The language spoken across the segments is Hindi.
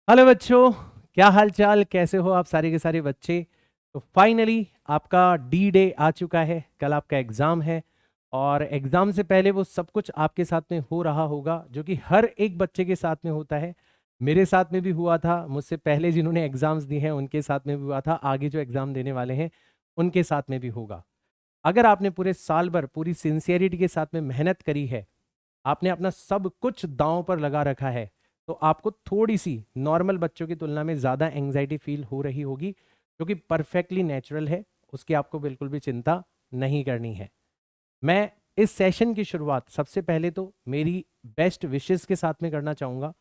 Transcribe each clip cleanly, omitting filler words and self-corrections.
हेलो बच्चों, क्या हाल चाल, कैसे हो आप सारे के सारे बच्चे। तो फाइनली आपका डी डे आ चुका है। कल आपका एग्ज़ाम है और एग्ज़ाम से पहले वो सब कुछ आपके साथ में हो रहा होगा जो कि हर एक बच्चे के साथ में होता है। मेरे साथ में भी हुआ था, मुझसे पहले जिन्होंने एग्ज़ाम्स दिए हैं उनके साथ में भी हुआ था, आगे जो एग्ज़ाम देने वाले हैं उनके साथ में भी होगा। अगर आपने पूरे साल भर पूरी सिंसियरिटी के साथ में मेहनत करी है, आपने अपना सब कुछ दांव पर लगा रखा है, तो आपको थोड़ी सी नॉर्मल बच्चों की तुलना में ज़्यादा एंग्जाइटी फील हो रही होगी, जो कि परफेक्टली नेचुरल है। उसकी आपको बिल्कुल भी चिंता नहीं करनी है। मैं इस सेशन की शुरुआत सबसे पहले तो मेरी बेस्ट विशेस के साथ में करना चाहूँगा।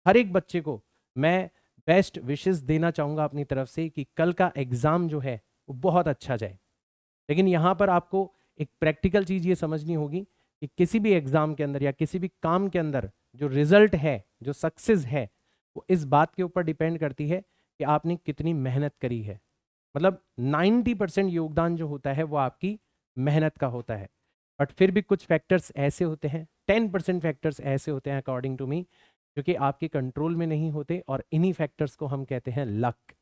हर एक बच्चे को मैं बेस्ट विशेस देना चाहूँगा अपनी तरफ से कि कल का एग्ज़ाम जो है वो बहुत अच्छा जाए। लेकिन यहाँ पर आपको एक प्रैक्टिकल चीज़ ये समझनी होगी कि किसी भी एग्जाम के अंदर या किसी भी काम के अंदर जो रिजल्ट है, जो सक्सेस है, वो इस बात के ऊपर डिपेंड करती है कि आपने कितनी मेहनत करी है। मतलब 90% योगदान जो होता है वो आपकी मेहनत का होता है। बट फिर भी कुछ फैक्टर्स ऐसे होते हैं, 10% फैक्टर्स ऐसे होते हैं अकॉर्डिंग टू मी, जो कि आपके कंट्रोल में नहीं होते, और इन्हीं फैक्टर्स को हम कहते हैं लक।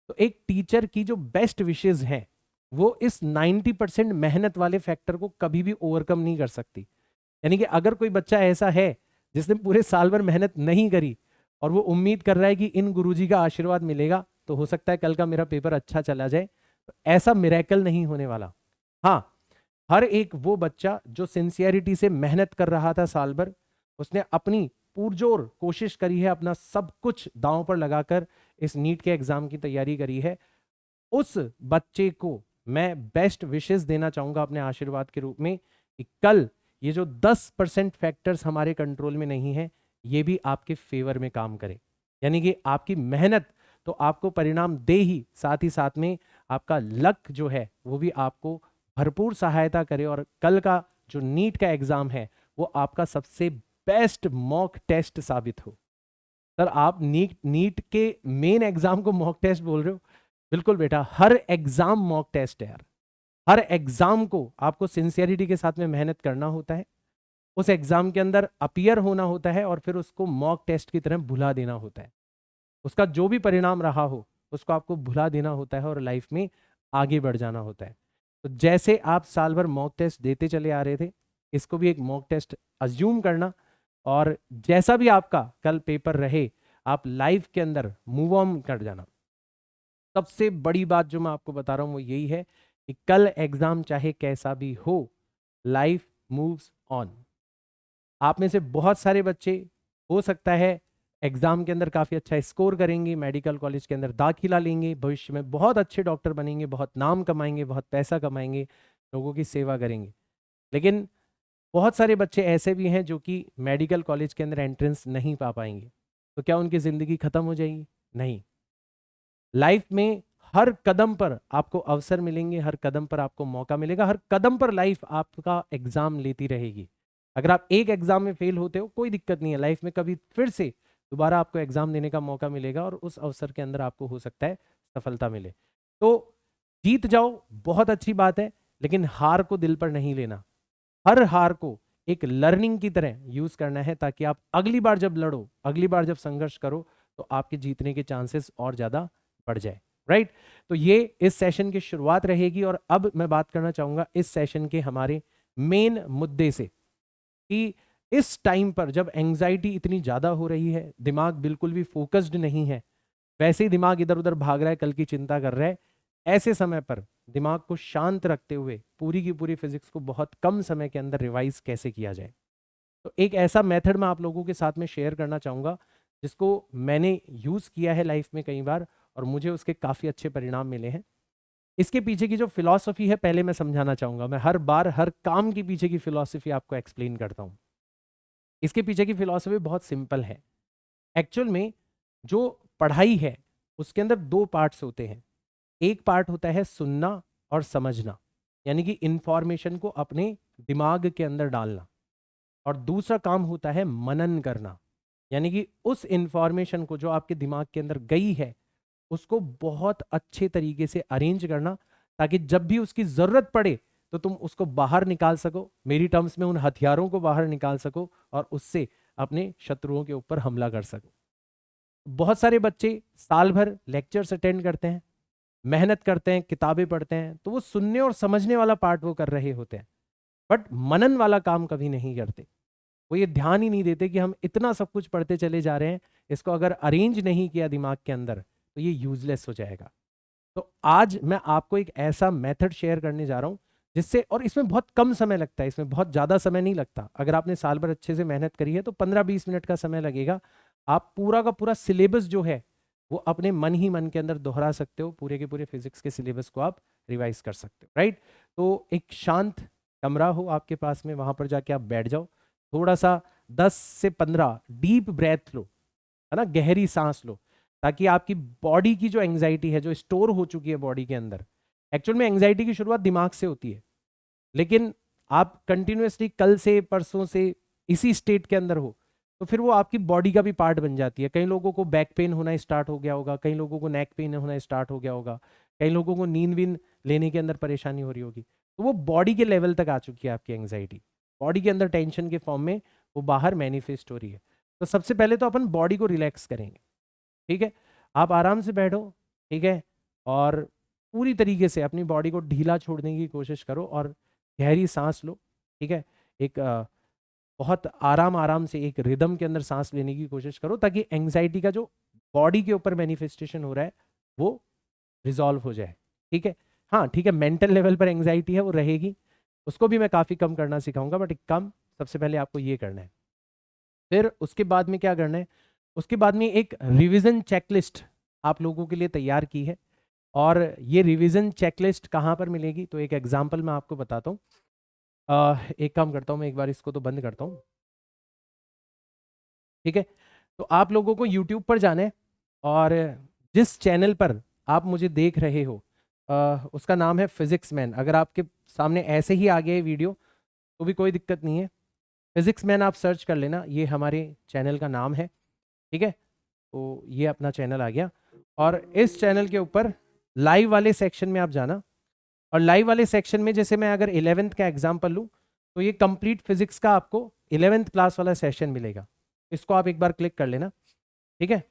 तो एक टीचर की जो बेस्ट विशेज हैं वो इस 90% मेहनत वाले फैक्टर को कभी भी ओवरकम नहीं कर सकती। यानी कि अगर कोई बच्चा ऐसा है जिसने पूरे साल भर मेहनत नहीं करी और वो उम्मीद कर रहा है कि इन गुरुजी का आशीर्वाद मिलेगा तो हो सकता है कल का मेरा पेपर अच्छा चला जाए, तो ऐसा मिरेकल नहीं होने वाला। हाँ, हर एक वो बच्चा जो सिंसियरिटी से मेहनत कर रहा था साल भर, उसने अपनी पुरजोर कोशिश करी है, अपना सब कुछ दांव पर लगाकर इस नीट के एग्जाम की तैयारी करी है, उस बच्चे को मैं बेस्ट विशेस देना चाहूंगा अपने आशीर्वाद के रूप में कि कल ये जो 10% फैक्टर्स हमारे कंट्रोल में नहीं है, ये भी आपके फेवर में काम करे। यानी कि आपकी मेहनत तो आपको परिणाम दे ही, साथ ही साथ में आपका लक जो है वो भी आपको भरपूर सहायता करे, और कल का जो नीट का एग्जाम है वो आपका सबसे बेस्ट मॉक टेस्ट साबित हो। सर, आप नीट नीट के मेन एग्जाम को मॉक टेस्ट बोल रहे हो? बिल्कुल बेटा, हर एग्जाम मॉक टेस्ट है यार। हर एग्जाम को आपको सिंसियरिटी के साथ में मेहनत करना होता है, उस एग्जाम के अंदर अपीयर होना होता है, और फिर उसको मॉक टेस्ट की तरह भुला देना होता है। उसका जो भी परिणाम रहा हो उसको आपको भुला देना होता है और लाइफ में आगे बढ़ जाना होता है। तो जैसे आप साल भर मॉक टेस्ट देते चले आ रहे थे, इसको भी एक मॉक टेस्ट अज्यूम करना, और जैसा भी आपका कल पेपर रहे आप लाइफ के अंदर मूव ऑन कर जाना। सबसे बड़ी बात जो मैं आपको बता रहा हूं वो यही है कि कल एग्जाम चाहे कैसा भी हो, लाइफ मूव्स ऑन। आप में से बहुत सारे बच्चे हो सकता है एग्जाम के अंदर काफी अच्छा स्कोर करेंगे, मेडिकल कॉलेज के अंदर दाखिला लेंगे, भविष्य में बहुत अच्छे डॉक्टर बनेंगे, बहुत नाम कमाएंगे, बहुत पैसा कमाएंगे, लोगों की सेवा करेंगे। लेकिन बहुत सारे बच्चे ऐसे भी हैं जो कि मेडिकल कॉलेज के अंदर एंट्रेंस नहीं पा पाएंगे। तो क्या उनकी जिंदगी खत्म हो जाएगी? नहीं। लाइफ में हर कदम पर आपको अवसर मिलेंगे, हर कदम पर आपको मौका मिलेगा, हर कदम पर लाइफ आपका एग्जाम लेती रहेगी। अगर आप एक एग्जाम में फेल होते हो कोई दिक्कत नहीं है, लाइफ में कभी फिर से दोबारा आपको एग्जाम देने का मौका मिलेगा और उस अवसर के अंदर आपको हो सकता है सफलता मिले। तो जीत जाओ, बहुत अच्छी बात है, लेकिन हार को दिल पर नहीं लेना। हर हार को एक लर्निंग की तरह यूज करना है, ताकि आप अगली बार जब लड़ो, अगली बार जब संघर्ष करो, तो आपके जीतने के चांसेस और ज्यादा बढ़ जाए। राइट? तो ये इस सेशन की शुरुआत रहेगी, और अब मैं बात करना चाहूंगा इस सेशन के हमारे मेन मुद्दे से कि इस टाइम पर जब एंजाइटी इतनी ज्यादा हो रही है, दिमाग बिल्कुल भी फोकस्ड नहीं है, वैसे ही दिमाग इधर उधर भाग रहा है, कल की चिंता कर रहा है, ऐसे समय पर दिमाग को शांत रखते हुए पूरी की पूरी फिजिक्स को बहुत कम समय के अंदर रिवाइज कैसे किया जाए। तो एक ऐसा मेथड मैं आप लोगों के साथ में शेयर करना चाहूंगा जिसको मैंने यूज किया है लाइफ में कई बार, और मुझे उसके काफी अच्छे परिणाम मिले हैं। इसके पीछे की जो फिलॉसफी है पहले मैं समझाना चाहूंगा। मैं हर बार हर काम के पीछे की फिलॉसफी आपको एक्सप्लेन करता हूं। इसके पीछे की फिलॉसफी बहुत सिंपल है। एक्चुअल में जो पढ़ाई है उसके अंदर दो पार्ट्स होते हैं। एक पार्ट होता है सुनना और समझना, यानी कि इंफॉर्मेशन को अपने दिमाग के अंदर डालना, और दूसरा काम होता है मनन करना, यानी कि उस इंफॉर्मेशन को जो आपके दिमाग के अंदर गई है उसको बहुत अच्छे तरीके से अरेंज करना, ताकि जब भी उसकी जरूरत पड़े तो तुम उसको बाहर निकाल सको, मेरी टर्म्स में उन हथियारों को बाहर निकाल सको और उससे अपने शत्रुओं के ऊपर हमला कर सको। बहुत सारे बच्चे साल भर लेक्चर्स अटेंड करते हैं, मेहनत करते हैं, किताबें पढ़ते हैं, तो वो सुनने और समझने वाला पार्ट वो कर रहे होते हैं, बट मनन वाला काम कभी नहीं करते। वो ये ध्यान ही नहीं देते कि हम इतना सब कुछ पढ़ते चले जा रहे हैं, इसको अगर अरेंज नहीं किया दिमाग के अंदर तो ये यूजलेस हो जाएगा। तो आज मैं आपको एक ऐसा मेथड शेयर करने जा रहा हूं जिससे, और इसमें बहुत कम समय लगता है, इसमें बहुत ज़्यादा समय नहीं लगता। अगर आपने साल भर अच्छे से मेहनत करी है तो 15-20 मिनट का समय लगेगा। आप पूरा का पूरा सिलेबस जो है वो अपने मन ही मन के अंदर दोहरा सकते हो, पूरे के पूरे फिजिक्स के सिलेबस को आप रिवाइज कर सकते हो, राइट। तो एक शांत कमरा हो आपके पास में, वहां पर जाके आप बैठ जाओ, थोड़ा सा 10 से 15 डीप ब्रेथ लो, है ना, गहरी सांस लो, ताकि आपकी बॉडी की जो एंग्जाइटी है, जो स्टोर हो चुकी है बॉडी के अंदर, एक्चुअल में एंग्जाइटी की शुरुआत दिमाग से होती है, लेकिन आप कंटिन्यूअसली कल से परसों से इसी स्टेट के अंदर हो तो फिर वो आपकी बॉडी का भी पार्ट बन जाती है। कई लोगों को बैक पेन होना स्टार्ट हो गया होगा, कई लोगों को नेक पेन होना स्टार्ट हो गया होगा, कई लोगों को नींद वींद लेने के अंदर परेशानी हो रही होगी। तो वो बॉडी के लेवल तक आ चुकी है आपकी एंग्जाइटी, बॉडी के अंदर टेंशन के फॉर्म में वो बाहर मैनिफेस्ट हो रही है। तो सबसे पहले तो अपन बॉडी को रिलैक्स करेंगे, ठीक है। आप आराम से बैठो, ठीक है, और पूरी तरीके से अपनी बॉडी को ढीला छोड़ने की कोशिश करो और गहरी सांस लो, ठीक है। एक बहुत आराम आराम से एक रिदम के अंदर सांस लेने की कोशिश करो, ताकि एंग्जाइटी का जो बॉडी के ऊपर मैनिफेस्टेशन हो रहा है वो रिजॉल्व हो जाए, ठीक है। हाँ ठीक है, मेंटल लेवल पर एंग्जाइटी है वो रहेगी, उसको भी मैं काफ़ी कम करना सिखाऊंगा, बट एक कम सबसे पहले आपको ये करना है। फिर उसके बाद में क्या करना है, उसके बाद में एक रिवीजन चेकलिस्ट आप लोगों के लिए तैयार की है। और ये रिवीजन चेकलिस्ट कहाँ पर मिलेगी, तो एक एग्जांपल मैं आपको बताता हूँ। एक काम करता हूँ, मैं एक बार इसको तो बंद करता हूँ, ठीक है। तो आप लोगों को यूट्यूब पर जाना है और जिस चैनल पर आप मुझे देख रहे हो उसका नाम है फिजिक्स मैन। अगर आपके सामने ऐसे ही आ गया है वीडियो तो भी कोई दिक्कत नहीं है, फिजिक्स मैन आप सर्च कर लेना, ये हमारे चैनल का नाम है, ठीक है। तो ये अपना चैनल आ गया और इस चैनल के ऊपर लाइव वाले सेक्शन में आप जाना, और लाइव वाले सेक्शन में जैसे मैं अगर 11th का एग्जाम्पल लूँ तो ये कंप्लीट फिजिक्स का आपको 11th क्लास वाला सेशन मिलेगा। इसको आप एक बार क्लिक कर लेना, ठीक है।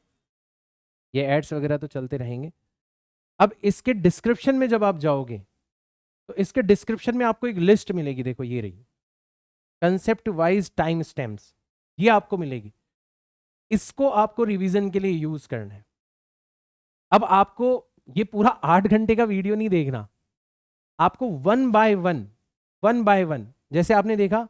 ये एड्स वगैरह तो चलते रहेंगे। अब इसके डिस्क्रिप्शन में जब आप जाओगे तो इसके डिस्क्रिप्शन में आपको एक लिस्ट मिलेगी, देखो ये रही, कंसेप्ट वाइज टाइम स्टैम्प्स, ये आपको मिलेगी। इसको आपको रिवीजन के लिए यूज करना है। अब आपको ये पूरा 8 घंटे का वीडियो नहीं देखना, आपको वन बाय वन, जैसे आपने देखा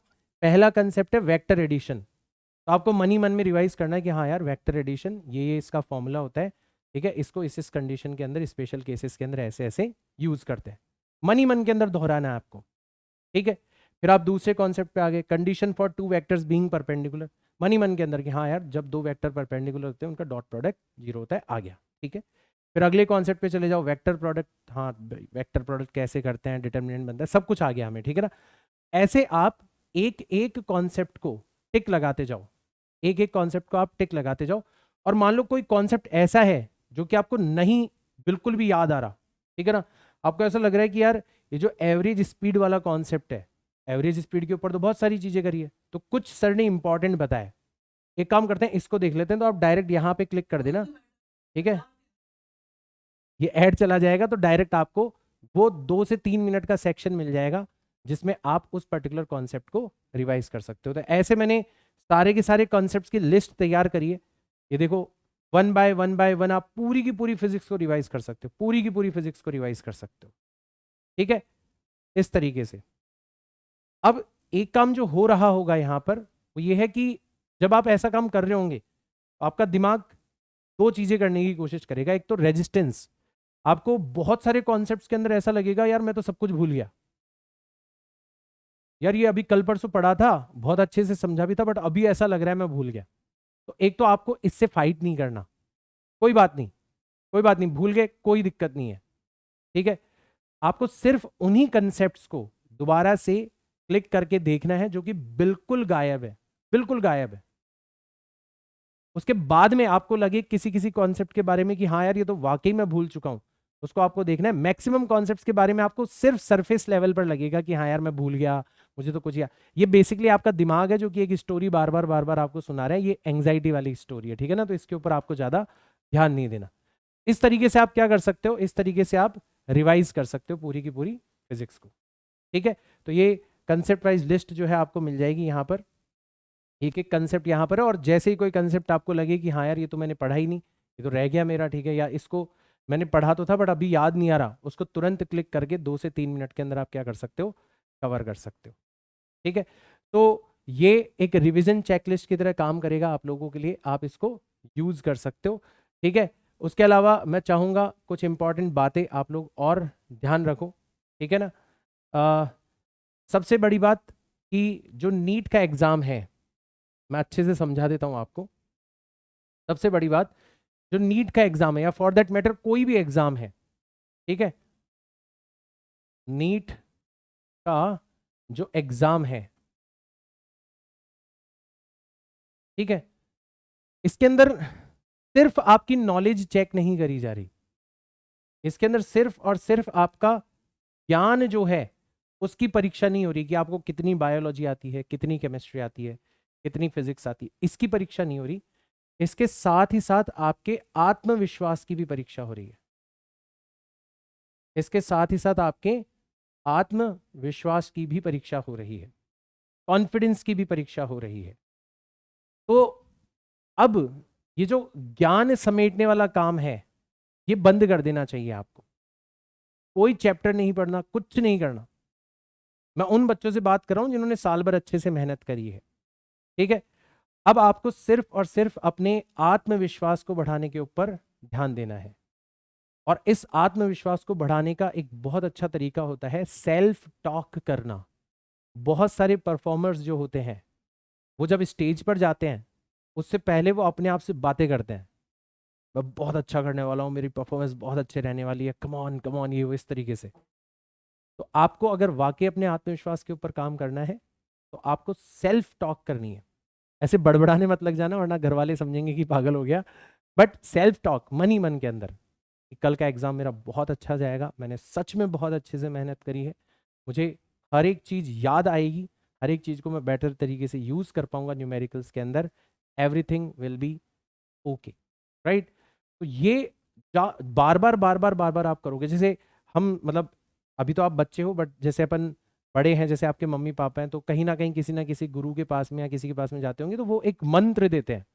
पहला कंसेप्ट है वेक्टर एडिशन, तो आपको मन ही मन में रिवाइज करना है कि हाँ यार वेक्टर एडिशन ये इसका फॉर्मूला होता है, ठीक है, इसको इस कंडीशन के अंदर, स्पेशल केसेस के अंदर ऐसे ऐसे यूज करते हैं, मन ही मन के अंदर दोहराना है आपको, ठीक है। फिर आप दूसरे कॉन्सेप्ट पे आ गए, condition for two vectors being perpendicular, मन ही मन के अंदर कि हाँ यार जब दो वेक्टर परपेंडिकुलर होते हैं उनका डॉट प्रोडक्ट 0 होता है, आ गया, ठीक है। फिर अगले कॉन्सेप्ट पे चले जाओ, वेक्टर प्रोडक्ट, हाँ वेक्टर प्रोडक्ट कैसे करते हैं, डिटर्मिनेंट बनता है, सब कुछ आ गया हमें, ठीक है ना। ऐसे आप एक एक कॉन्सेप्ट को टिक लगाते जाओ, एक एक कॉन्सेप्ट को आप टिक लगाते जाओ। और मान लो कोई कॉन्सेप्ट ऐसा है जो कि आपको नहीं बिल्कुल भी याद आ रहा, ठीक है ना, आपको ऐसा लग रहा है कि यार ये जो एवरेज स्पीड वाला कॉन्सेप्ट है, एवरेज स्पीड के ऊपर तो बहुत सारी चीजें करी है, तो कुछ सर ने इंपॉर्टेंट बताया, एक काम करते हैं इसको देख लेते हैं, तो आप डायरेक्ट यहाँ पे क्लिक कर देना, ठीक है। ये ऐड चला जाएगा तो डायरेक्ट आपको वो 2 से 3 मिनट का सेक्शन मिल जाएगा जिसमें आप उस पर्टिकुलर कॉन्सेप्ट को रिवाइज कर सकते हो। तो ऐसे मैंने सारे के सारे कॉन्सेप्ट्स की लिस्ट तैयार करी है, ये देखो वन बाय वन आप पूरी की पूरी फिजिक्स को रिवाइज कर सकते हो, पूरी की पूरी फिजिक्स को रिवाइज कर सकते हो, ठीक है, इस तरीके से। अब एक काम जो हो रहा होगा यहाँ पर वो ये है कि जब आप ऐसा काम कर रहे होंगे तो आपका दिमाग दो चीजें करने की कोशिश करेगा। एक तो रेजिस्टेंस, आपको बहुत सारे कॉन्सेप्ट्स के अंदर ऐसा लगेगा यार मैं तो सब कुछ भूल गया, यार ये अभी कल परसों पढ़ा था, बहुत अच्छे से समझा भी था, बट अभी ऐसा लग रहा है मैं भूल गया। तो एक तो आपको इससे फाइट नहीं करना, कोई बात नहीं, कोई बात नहीं, भूल गए कोई दिक्कत नहीं है, ठीक है। आपको सिर्फ उन्हीं कंसेप्ट्स को दोबारा से क्लिक करके देखना है जो कि बिल्कुल गायब है, बिल्कुल गायब है। उसके बाद में आपको लगे किसी किसी कॉन्सेप्ट के बारे में कि हाँ यार ये तो वाकई मैं भूल चुका हूं, उसको आपको देखना है। मैक्सिमम कॉन्सेप्ट्स के बारे में आपको सिर्फ सरफेस लेवल पर लगेगा कि हाँ यार मैं भूल गया, मुझे तो कुछ याद। ये बेसिकली आपका दिमाग है जो कि एक स्टोरी बार बार आपको सुना रहा है। ये एंग्जाइटी वाली स्टोरी है, ठीक है ना, तो इसके ऊपर आपको ज्यादा ध्यान नहीं देना। इस तरीके से आप क्या कर सकते हो, इस तरीके से आप रिवाइज कर सकते हो पूरी की पूरी फिजिक्स को, ठीक है। तो ये कंसेप्ट वाइज लिस्ट जो है आपको मिल जाएगी यहाँ पर, एक एक कंसेप्ट यहाँ पर है। और जैसे ही कोई कंसेप्ट आपको लगे कि हाँ यार ये तो मैंने पढ़ा ही नहीं, ये तो रह गया मेरा, ठीक है, या इसको मैंने पढ़ा तो था बट अभी याद नहीं आ रहा, उसको तुरंत क्लिक करके 2 से 3 मिनट के अंदर आप क्या कर सकते हो, कवर कर सकते हो, ठीक है। तो ये एक रिवीजन चेकलिस्ट की तरह काम करेगा आप लोगों के लिए, आप इसको यूज कर सकते हो, ठीक है। उसके अलावा मैं चाहूंगा कुछ इंपॉर्टेंट बातें आप लोग और ध्यान रखो, ठीक है ना। सबसे बड़ी बात कि जो नीट का एग्जाम है, मैं अच्छे से समझा देता हूं आपको। सबसे बड़ी बात, जो नीट का एग्जाम है या फॉर दैट मैटर कोई भी एग्जाम है, ठीक है, नीट का जो एग्जाम है, ठीक है, इसके अंदर सिर्फ आपकी नॉलेज चेक नहीं करी जा रही, इसके अंदर सिर्फ और सिर्फ आपका ज्ञान जो है उसकी परीक्षा नहीं हो रही कि आपको कितनी बायोलॉजी आती है, कितनी केमिस्ट्री आती है, कितनी फिजिक्स आती है, इसकी परीक्षा नहीं हो रही। इसके साथ ही साथ आपके आत्मविश्वास की भी परीक्षा हो रही है, इसके साथ ही साथ आपके आत्मविश्वास की भी परीक्षा हो रही है, कॉन्फिडेंस की भी परीक्षा हो रही है। तो अब ये जो ज्ञान समेटने वाला काम है ये बंद कर देना चाहिए आपको। कोई चैप्टर नहीं पढ़ना, कुछ नहीं करना। मैं उन बच्चों से बात कर रहा हूं जिन्होंने साल भर अच्छे से मेहनत करी है, ठीक है। अब आपको सिर्फ और सिर्फ अपने आत्मविश्वास को बढ़ाने के ऊपर ध्यान देना है। और इस आत्मविश्वास को बढ़ाने का एक बहुत अच्छा तरीका होता है सेल्फ टॉक करना। बहुत सारे परफॉर्मर्स जो होते हैं वो जब स्टेज पर जाते हैं उससे पहले वो अपने आप से बातें करते हैं, मैं बहुत अच्छा करने वाला हूँ, मेरी परफॉर्मेंस बहुत अच्छी रहने वाली है, कम ऑन ये वो, इस तरीके से। तो आपको अगर वाकई अपने आत्मविश्वास के ऊपर काम करना है तो आपको सेल्फ टॉक करनी है। ऐसे बड़बड़ाने मत लग जाना वरना घर वाले समझेंगे कि पागल हो गया। बट सेल्फ टॉक मन ही मन के अंदर कि कल का एग्जाम मेरा बहुत अच्छा जाएगा, मैंने सच में बहुत अच्छे से मेहनत करी है, मुझे हर एक चीज़ याद आएगी, हर एक चीज़ को मैं बेटर तरीके से यूज़ कर पाऊंगा न्यूमेरिकल्स के अंदर, everything will be okay, right. तो ये बार बार आप करोगे। जैसे हम मतलब अभी तो आप बच्चे हो बट जैसे अपन बड़े हैं, जैसे आपके मम्मी पापा हैं, तो कहीं ना किसी गुरु के पास में या किसी के पास में जाते होंगे तो वो एक मंत्र देते हैं,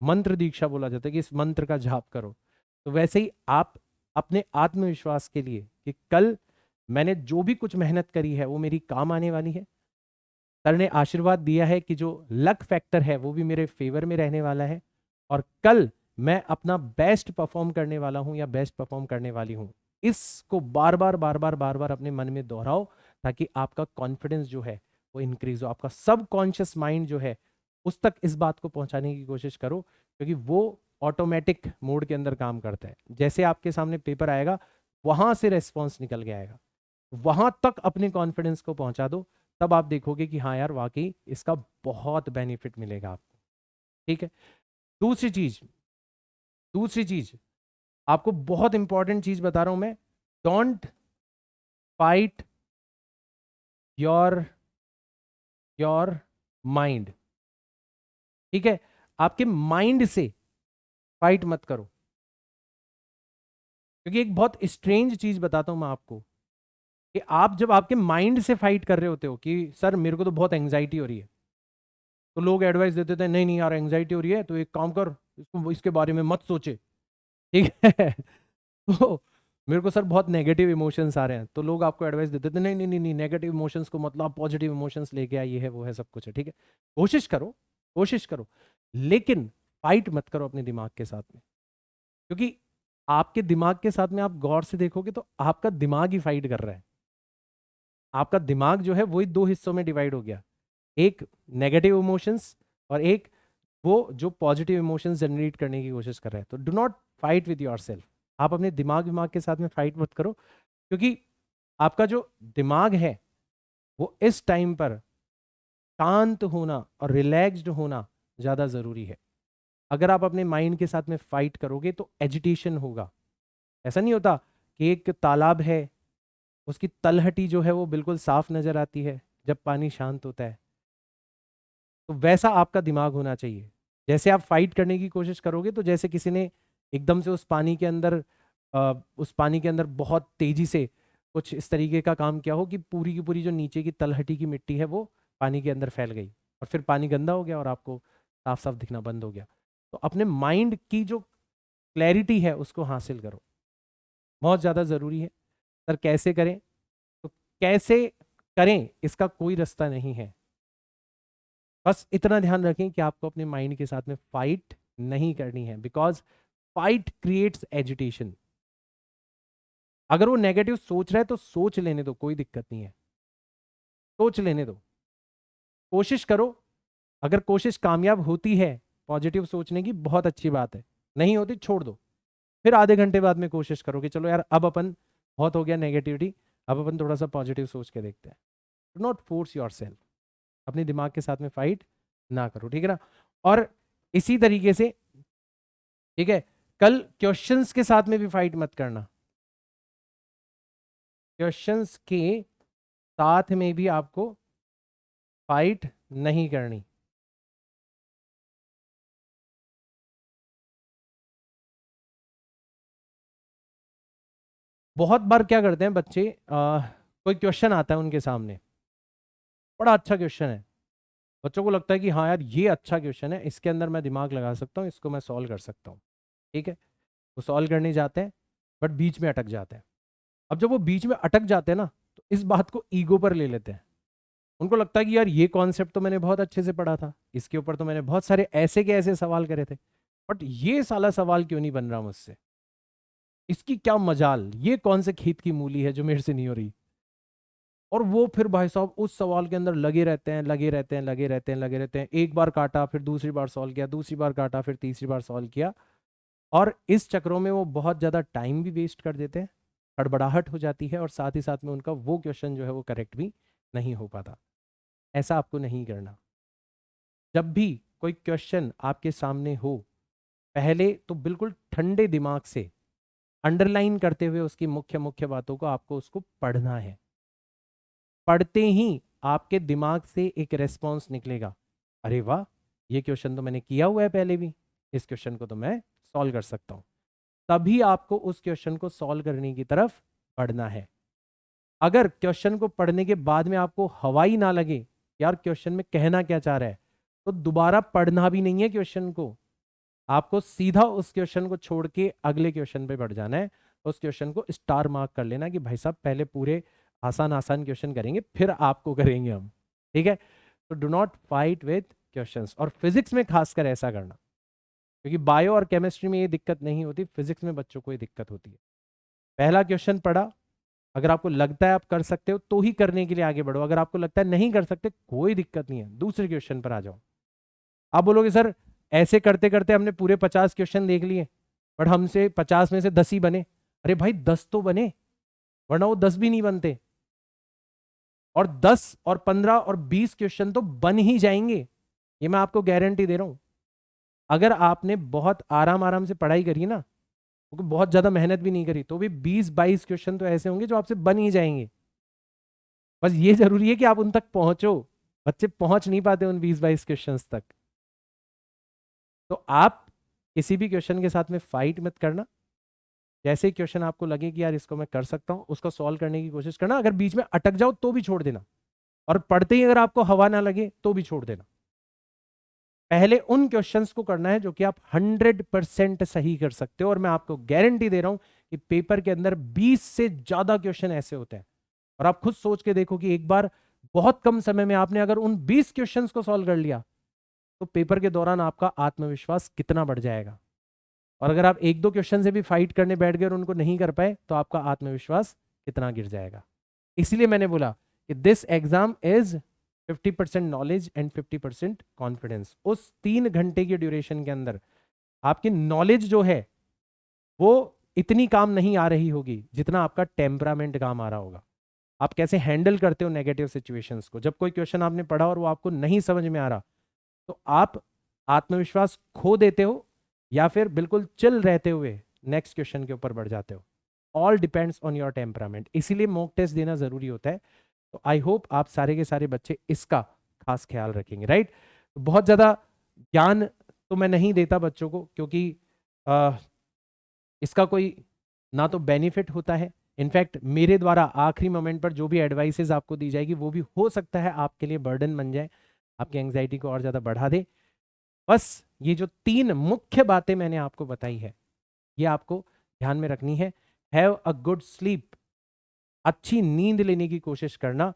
मंत्र दीक्षा बोला जाता है कि इस मंत्र का जाप करो। तो वैसे ही आप अपने आत्मविश्वास के लिए कि कल मैंने जो भी कुछ मेहनत करी है वो मेरी काम आने वाली है, सर ने आशीर्वाद दिया है कि जो लक फैक्टर है वो भी मेरे फेवर में रहने वाला है, और कल मैं अपना बेस्ट परफॉर्म करने वाला हूं या बेस्ट परफॉर्म करने वाली हूं। इसको बार बार अपने मन में दोहराओ ताकि आपका कॉन्फिडेंस जो है वो इंक्रीज हो, आपका सबकॉन्शियस माइंड जो है उस तक इस बात को पहुंचाने की कोशिश करो, क्योंकि वो ऑटोमेटिक मोड के अंदर काम करता है। जैसे आपके सामने पेपर आएगा वहां से रेस्पॉन्स निकल के आएगा, वहां तक अपने कॉन्फिडेंस को पहुंचा दो, तब आप देखोगे कि हाँ यार वाकई इसका बहुत बेनिफिट मिलेगा आपको, ठीक है। दूसरी चीज, दूसरी चीज आपको बहुत इंपॉर्टेंट चीज बता रहा हूं मैं, don't fight your your mind, ठीक है। आपके माइंड से फाइट मत करो, क्योंकि एक बहुत स्ट्रेंज चीज बताता हूं मैं आपको कि आप जब आपके माइंड से फाइट कर रहे होते हो कि सर मेरे को तो बहुत एंग्जाइटी हो रही है, तो लोग एडवाइस देते थे नहीं नहीं यार एंग्जाइटी हो रही है तो एक काम कर, इसको इसके बारे में मत सोचे, ठीक है। तो मेरे को सर बहुत नेगेटिव इमोशंस आ रहे हैं, तो लोग आपको एडवाइस देते थे नहीं नहीं नहीं नहीं नेगेटिव इमोशंस को मतलब पॉजिटिव इमोशंस लेके आइए, है वो है सब कुछ है, ठीक है। कोशिश करो, कोशिश करो, लेकिन फाइट मत करो अपने दिमाग के साथ में, क्योंकि आपके दिमाग के साथ में आप गौर से देखोगे तो आपका दिमाग ही फाइट कर रहा है। आपका दिमाग जो है वही दो हिस्सों में डिवाइड हो गया, एक नेगेटिव इमोशंस और एक वो जो पॉजिटिव इमोशंस जनरेट करने की कोशिश कर रहा है। तो do not fight with your self, आप अपने दिमाग के साथ में फाइट मत करो, क्योंकि आपका जो दिमाग है वो इस टाइम पर शांत होना और रिलैक्स्ड होना ज़्यादा ज़रूरी है। अगर आप अपने माइंड के साथ में फाइट करोगे तो एजिटेशन होगा। ऐसा नहीं होता कि एक तालाब है, उसकी तलहटी जो है वो बिल्कुल साफ नजर आती है जब पानी शांत होता है। तो वैसा आपका दिमाग होना चाहिए। जैसे आप फाइट करने की कोशिश करोगे तो जैसे किसी ने एकदम से उस पानी के अंदर बहुत तेजी से कुछ इस तरीके का काम किया हो कि पूरी की पूरी जो नीचे की तलहटी की मिट्टी है वो पानी के अंदर फैल गई, और फिर पानी गंदा हो गया और आपको साफ साफ दिखना बंद हो गया। तो अपने माइंड की जो क्लैरिटी है उसको हासिल करो, बहुत ज़्यादा ज़रूरी है। सर कैसे करें? तो कैसे करें इसका कोई रास्ता नहीं है। बस इतना ध्यान रखें कि आपको अपने माइंड के साथ में फाइट नहीं करनी है, बिकॉज फाइट क्रिएट्स एजिटेशन। अगर वो नेगेटिव सोच रहा है तो सोच लेने दो, कोई दिक्कत नहीं है, सोच लेने दो, कोशिश करो। अगर कोशिश कामयाब होती है पॉजिटिव सोचने की, बहुत अच्छी बात है, नहीं होती छोड़ दो। फिर आधे घंटे बाद में कोशिश करो कि चलो यार अब अपन, बहुत हो गया नेगेटिविटी, अब अपन थोड़ा सा पॉजिटिव सोच के देखते हैं। Do not force your self, अपने दिमाग के साथ में फाइट ना करो, ठीक है ना। और इसी तरीके से, ठीक है, कल क्वेश्चंस के साथ में भी फाइट मत करना। क्वेश्चंस के साथ में भी आपको फाइट नहीं करनी। बहुत बार क्या करते हैं बच्चे, कोई क्वेश्चन आता है उनके सामने, बड़ा अच्छा क्वेश्चन है, बच्चों को लगता है कि हाँ यार ये अच्छा क्वेश्चन है, इसके अंदर मैं दिमाग लगा सकता हूँ, इसको मैं सॉल्व कर सकता हूँ, ठीक है। वो सॉल्व करने जाते हैं बट बीच में अटक जाते हैं। अब जब वो बीच में अटक जाते हैं ना, तो इस बात को ईगो पर ले लेते हैं। उनको लगता है कि यार ये कॉन्सेप्ट तो मैंने बहुत अच्छे से पढ़ा था, इसके ऊपर तो मैंने बहुत सारे ऐसे के ऐसे सवाल करे थे, बट ये साला सवाल क्यों नहीं बन रहा मुझसे, इसकी क्या मजाल, ये कौन से खेत की मूली है जो मेरे से नहीं हो रही। और वो फिर भाई साहब उस सवाल के अंदर लगे रहते हैं, लगे रहते हैं, लगे रहते हैं, लगे रहते हैं। एक बार काटा, फिर दूसरी बार सॉल्व किया, दूसरी बार काटा, फिर तीसरी बार सॉल्व किया, और इस चक्रों में वो बहुत ज़्यादा टाइम भी वेस्ट कर देते हैं, हड़बड़ाहट हो जाती है, और साथ ही साथ में उनका वो क्वेश्चन जो है वो करेक्ट भी नहीं हो पाता। ऐसा आपको नहीं करना। जब भी कोई क्वेश्चन आपके सामने हो, पहले तो बिल्कुल ठंडे दिमाग से अंडरलाइन करते हुए उसकी मुख्य मुख्य बातों को आपको उसको पढ़ना है। पढ़ते ही आपके दिमाग से एक रेस्पॉन्स निकलेगा, अरे वाह, ये क्वेश्चन तो मैंने किया हुआ है पहले भी, इस क्वेश्चन को तो मैं सॉल्व कर सकता हूं। तभी आपको उस क्वेश्चन को सॉल्व करने की तरफ बढ़ना है। अगर क्वेश्चन को पढ़ने के बाद में आपको हवाई ना लगे, यार क्वेश्चन में कहना क्या चाह रहा है, तो दोबारा पढ़ना भी नहीं है क्वेश्चन को, आपको सीधा उस क्वेश्चन को छोड़ के अगले क्वेश्चन पे बढ़ जाना है। उस क्वेश्चन को स्टार मार्क कर लेना कि भाई साहब पहले पूरे आसान आसान क्वेश्चन करेंगे, फिर आपको करेंगे हम, ठीक है। तो do not fight with questions, और फिजिक्स में खासकर ऐसा करना, क्योंकि बायो और केमिस्ट्री में ये दिक्कत नहीं होती, फिजिक्स में बच्चों को ये दिक्कत होती है। पहला क्वेश्चन पढ़ा, अगर आपको लगता है आप कर सकते हो तो ही करने के लिए आगे बढ़ो, अगर आपको लगता है नहीं कर सकते कोई दिक्कत नहीं है, दूसरे क्वेश्चन पर आ जाओ। आप बोलोगे सर ऐसे करते करते हमने पूरे 50 क्वेश्चन देख लिए, बट हमसे 50 में से 10 ही बने। अरे भाई 10 तो बने, वरना वो 10 भी नहीं बनते। और 10 और 15 और 20 क्वेश्चन तो बन ही जाएंगे, ये मैं आपको गारंटी दे रहा हूं। अगर आपने बहुत आराम आराम से पढ़ाई करी ना, क्योंकि बहुत ज्यादा मेहनत भी नहीं करी, तो भी 20-22 क्वेश्चन तो ऐसे होंगे जो आपसे बन ही जाएंगे। बस ये जरूरी है कि आप उन तक पहुंचो, बच्चे पहुंच नहीं पाते उन 20-22 क्वेश्चंस तक। तो आप किसी भी क्वेश्चन के साथ में फाइट मत करना। जैसे ही क्वेश्चन आपको लगे कि यार इसको मैं कर सकता हूं, उसको सॉल्व करने की कोशिश करना। अगर बीच में अटक जाओ तो भी छोड़ देना, और पढ़ते ही अगर आपको हवा ना लगे तो भी छोड़ देना। पहले उन क्वेश्चंस को करना है जो कि आप 100% सही कर सकते हो, और मैं आपको गारंटी दे रहा हूं कि पेपर के अंदर 20 से ज्यादा क्वेश्चन ऐसे होते हैं। और आप खुद सोच के देखो कि एक बार बहुत कम समय में आपने अगर उन 20 क्वेश्चंस को सॉल्व कर लिया, तो पेपर के दौरान आपका आत्मविश्वास कितना बढ़ जाएगा। और अगर आप एक दो क्वेश्चन से भी फाइट करने बैठ गए और उनको नहीं कर पाए, तो आपका आत्मविश्वास कितना गिर जाएगा। इसलिए मैंने बोला कि this exam is 50% knowledge and 50% confidence. उस 3 घंटे की ड्यूरेशन के अंदर आपकी नॉलेज जो है वो इतनी काम नहीं आ रही होगी जितना आपका टेम्परामेंट काम आ रहा होगा। आप कैसे हैंडल करते हो नेगेटिव सिचुएशंस को। जब कोई क्वेश्चन आपने पढ़ा और वो आपको नहीं समझ में आ रहा, तो आप आत्मविश्वास खो देते हो, या फिर बिल्कुल चिल रहते हुए नेक्स्ट क्वेश्चन के ऊपर बढ़ जाते हो। All depends on your temperament, इसीलिए मॉक टेस्ट देना ज़रूरी होता है। तो आई होप आप सारे के सारे बच्चे इसका खास ख्याल रखेंगे, राइट। तो बहुत ज़्यादा ज्ञान तो मैं नहीं देता बच्चों को, क्योंकि इसका कोई ना तो बेनिफिट होता है, इनफैक्ट मेरे द्वारा आखिरी मोमेंट पर जो भी एडवाइसेस आपको दी जाएगी वो भी हो सकता है आपके लिए बर्डन बन जाए, आपकी एंग्जाइटी को और ज़्यादा बढ़ा दे। बस ये जो 3 मुख्य बातें मैंने आपको बताई है, ये आपको ध्यान में रखनी है। हैव अ गुड स्लीप, अच्छी नींद लेने की कोशिश करना।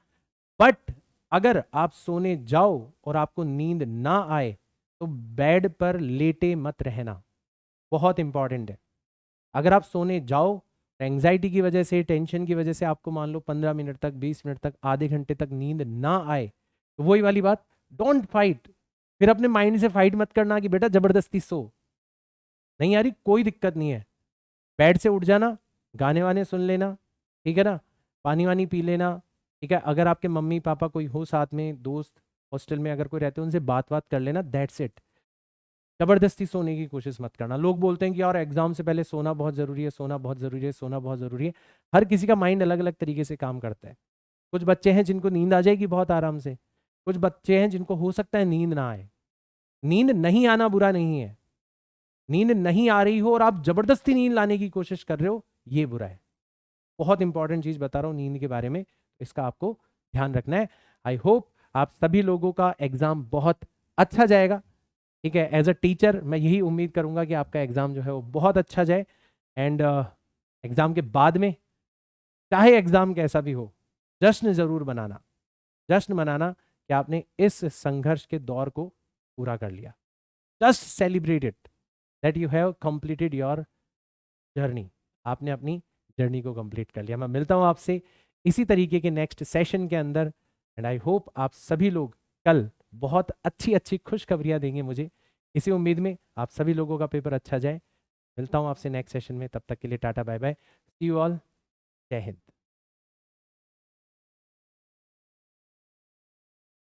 बट अगर आप सोने जाओ और आपको नींद ना आए तो बेड पर लेटे मत रहना, बहुत इंपॉर्टेंट है। अगर आप सोने जाओ, एंग्जाइटी की वजह से, टेंशन की वजह से आपको मान लो 15 मिनट तक, 20 मिनट तक, आधे घंटे तक नींद ना आए, तो वही वाली बात, डोंट फाइट। फिर अपने माइंड से फाइट मत करना कि बेटा जबरदस्ती सो, नहीं यारी कोई दिक्कत नहीं है, बेड से उठ जाना, गाने वाने सुन लेना, ठीक है ना, पानी वानी पी लेना, ठीक है। अगर आपके मम्मी पापा कोई हो साथ में, दोस्त हॉस्टल में अगर कोई रहते हैं, उनसे बात कर लेना, दैट्स इट। जबरदस्ती सोने की कोशिश मत करना। लोग बोलते हैं कि यार एग्जाम से पहले सोना बहुत जरूरी है, सोना बहुत जरूरी है, सोना बहुत जरूरी है। हर किसी का माइंड अलग अलग तरीके से काम करता है। कुछ बच्चे हैं जिनको नींद आ जाएगी बहुत आराम से, कुछ बच्चे हैं जिनको हो सकता है नींद ना आए। नींद नहीं आना बुरा नहीं है, नींद नहीं आ रही हो और आप जबरदस्ती नींद लाने की कोशिश कर रहे हो, ये बुरा है। बहुत इंपॉर्टेंट चीज बता रहा हूँ नींद के बारे में, इसका आपको ध्यान रखना है। आई होप आप सभी लोगों का एग्जाम बहुत अच्छा जाएगा, ठीक है। एज अ टीचर मैं यही उम्मीद करूंगा कि आपका एग्जाम जो है वो बहुत अच्छा जाए। एंड एग्जाम के बाद में, चाहे एग्जाम कैसा भी हो, जश्न जरूर बनाना, जश्न मनाना कि आपने इस संघर्ष के दौर को पूरा कर लिया। Just celebrate it that you have completed your journey, आपने अपनी जर्नी को कंप्लीट कर लिया। मैं मिलता हूं आपसे इसी तरीके के नेक्स्ट सेशन के अंदर, एंड आई होप आप सभी लोग कल बहुत अच्छी अच्छी खुशखबरियां देंगे मुझे, इसी उम्मीद में आप सभी लोगों का पेपर अच्छा जाए। मिलता हूं आपसे नेक्स्ट सेशन में, तब तक के लिए tata bye bye, see you all, जय हिंद।